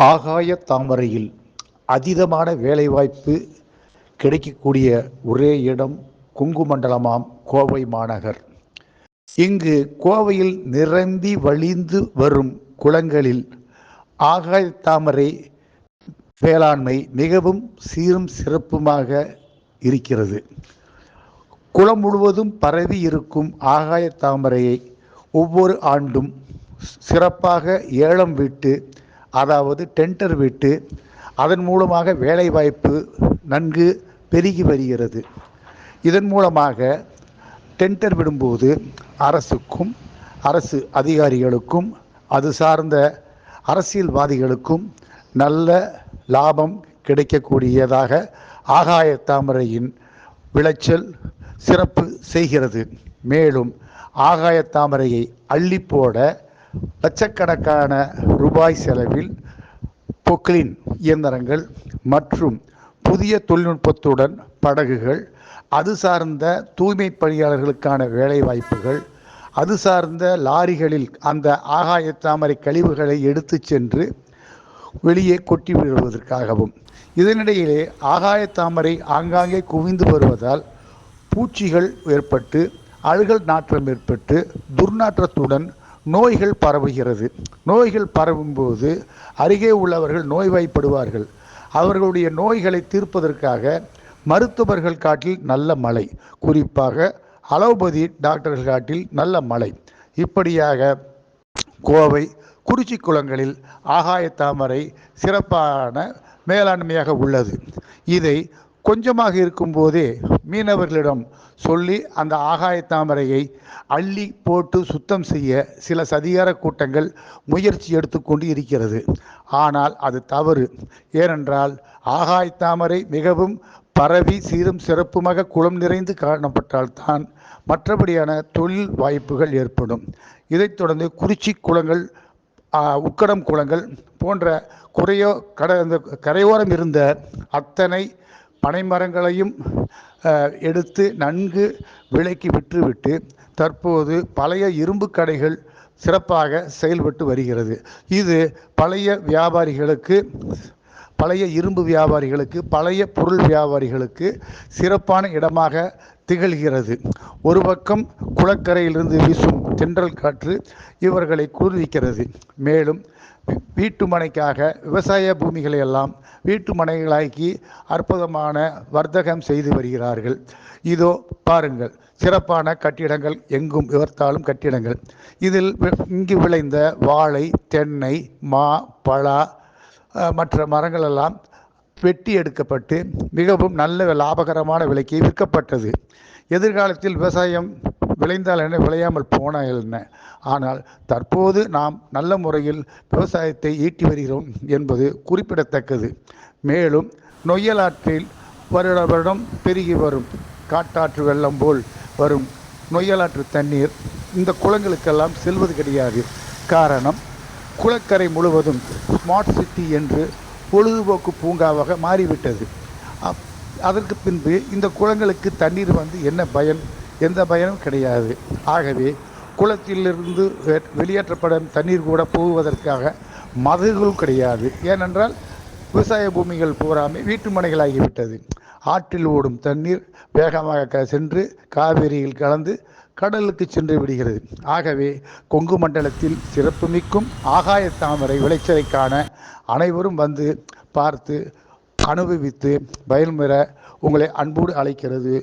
ஆகாய தாமரையில் அதீதமான வேலைவாய்ப்பு கிடைக்கக்கூடிய ஒரே இடம் கொங்கு மண்டலமாம் கோவை மாநகர். இங்கு கோவையில் நிரம்பி வழிந்து வரும் குளங்களில் ஆகாய தாமரை வேளாண்மை மிகவும் சீரும் சிறப்புமாக இருக்கிறது. குளம் முழுவதும் பரவி இருக்கும் ஆகாய தாமரையை ஒவ்வொரு ஆண்டும் சிறப்பாக ஏலம் விட்டு, அதாவது டெண்டர் விட்டு, அதன் மூலமாக வேலைவாய்ப்பு நன்கு பெருகி வருகிறது. இதன் மூலமாக டெண்டர் விடும்போது அரசுக்கும் அரசு அதிகாரிகளுக்கும் அது சார்ந்த அரசியல்வாதிகளுக்கும் நல்ல லாபம் கிடைக்கக்கூடியதாக ஆகாய தாமரையின் விளைச்சல் சிறப்பு செய்கிறது. மேலும் ஆகாய தாமரையை அள்ளி போட லட்சக்கணக்கான ரூபாய் செலவில் பொக்லின் இயந்திரங்கள் மற்றும் புதிய தொழில்நுட்பத்துடன் படகுகள், அது சார்ந்த தூய்மை பணியாளர்களுக்கான வேலைவாய்ப்புகள், அது சார்ந்த லாரிகளில் அந்த ஆகாய தாமரை கழிவுகளை எடுத்து சென்று வெளியே கொட்டி விடுவதற்காகவும், இதனிடையிலே ஆகாய தாமரை ஆங்காங்கே குவிந்து வருவதால் பூச்சிகள் ஏற்பட்டு, அழுகல் நாற்றம் ஏற்பட்டு, துர்நாற்றத்துடன் நோய்கள் பரவுகிறது. நோய்கள் பரவும்போது அருகே உள்ளவர்கள் நோய்வாய்ப்படுவார்கள். அவர்களுடைய நோய்களை தீர்ப்பதற்காக மருத்துவர்கள் காட்டில் நல்ல மழை, குறிப்பாக அலோபதி டாக்டர்கள் காட்டில் நல்ல மழை. இப்படியாக கோவை குறிச்சி குளங்களில் ஆகாய தாமரை சிறப்பான மேலாண்மையாக உள்ளது. இதை கொஞ்சமாக இருக்கும்போதே மீனவர்களிடம் சொல்லி அந்த ஆகாய தாமரையை அள்ளி போட்டு சுத்தம் செய்ய சில சதிகார கூட்டங்கள் முயற்சி எடுத்துக்கொண்டு இருக்கிறது. ஆனால் அது தவறு. ஏனென்றால் ஆகாய தாமரை மிகவும் பரவி சீரும் சிறப்புமாக குளம் நிறைந்து காணப்பட்டால்தான் மற்றபடியான தொழில் வாய்ப்புகள் ஏற்படும். இதைத் தொடர்ந்து குறிச்சி குளங்கள், உக்கடம் குளங்கள் போன்ற கரையோரம் இருந்த அத்தனை பனைமரங்களையும் எடுத்து நன்கு விலைக்கு விற்றுவிட்டு தற்போது பழைய இரும்பு கடைகள் சிறப்பாக செயல்பட்டு வருகிறது. இது பழைய இரும்பு வியாபாரிகளுக்கு, பழைய பொருள் வியாபாரிகளுக்கு சிறப்பான இடமாக திகழ்கிறது. ஒரு பக்கம் குளக்கரையிலிருந்து வீசும் தென்றல் காற்று இவர்களை குளிர்விக்கிறது. மேலும் வீட்டு மனைக்காக விவசாய பூமிகளை எல்லாம் வீட்டு மனைகளாக்கி அற்புதமான வர்த்தகம் செய்து வருகிறார்கள். இதோ பாருங்கள், சிறப்பான கட்டிடங்கள், எங்கும் விவர்த்தாலும் கட்டிடங்கள். இதில் இங்கு விளைந்த வாழை, தென்னை, மா, பலா மற்ற மரங்கள் எல்லாம் வெட்டி எடுக்கப்பட்டு மிகவும் நல்ல லாபகரமான விலைக்கு விற்கப்பட்டது. எதிர்காலத்தில் விவசாயம் விளைந்தால் என்ன, விளையாமல் போனால் என்ன? ஆனால் தற்போது நாம் நல்ல முறையில் விவசாயத்தை ஈட்டி வருகிறோம் என்பது குறிப்பிடத்தக்கது. மேலும் நொய்யலாற்றில் வருடம் பெருகி வரும் காட்டாற்று வெள்ளம் போல் வரும் நொய்யலாற்று தண்ணீர் இந்த குளங்களுக்கெல்லாம் செல்வது கிடையாது. காரணம், குளக்கரை முழுவதும் ஸ்மார்ட் சிட்டி என்று பொழுதுபோக்கு பூங்காவாக மாறிவிட்டது. அதற்கு பின்பு இந்த குளங்களுக்கு தண்ணீர் வந்து என்ன பயன்? எந்த பயனும் கிடையாது. ஆகவே குளத்திலிருந்து வெளியேற்றப்படும் தண்ணீர் கூட போவதற்காக மதகுகள் கிடையாது. ஏனென்றால் விவசாய பூமிகள் பூராமே வீட்டு மனைகளாகிவிட்டது. ஆற்றில் ஓடும் தண்ணீர் வேகமாக சென்று காவிரியில் கலந்து கடலுக்கு சென்று விடுகிறது. ஆகவே கொங்கு மண்டலத்தில் சிறப்புமிக்கும் ஆகாய தாமரை விளைச்சலை காண அனைவரும் வந்து பார்த்து அனுபவித்து பயன்பெற உங்களை அன்போடு அழைக்கிறது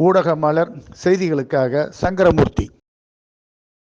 ஊடக மலர் செய்திகளுக்காக சங்கரமூர்த்தி.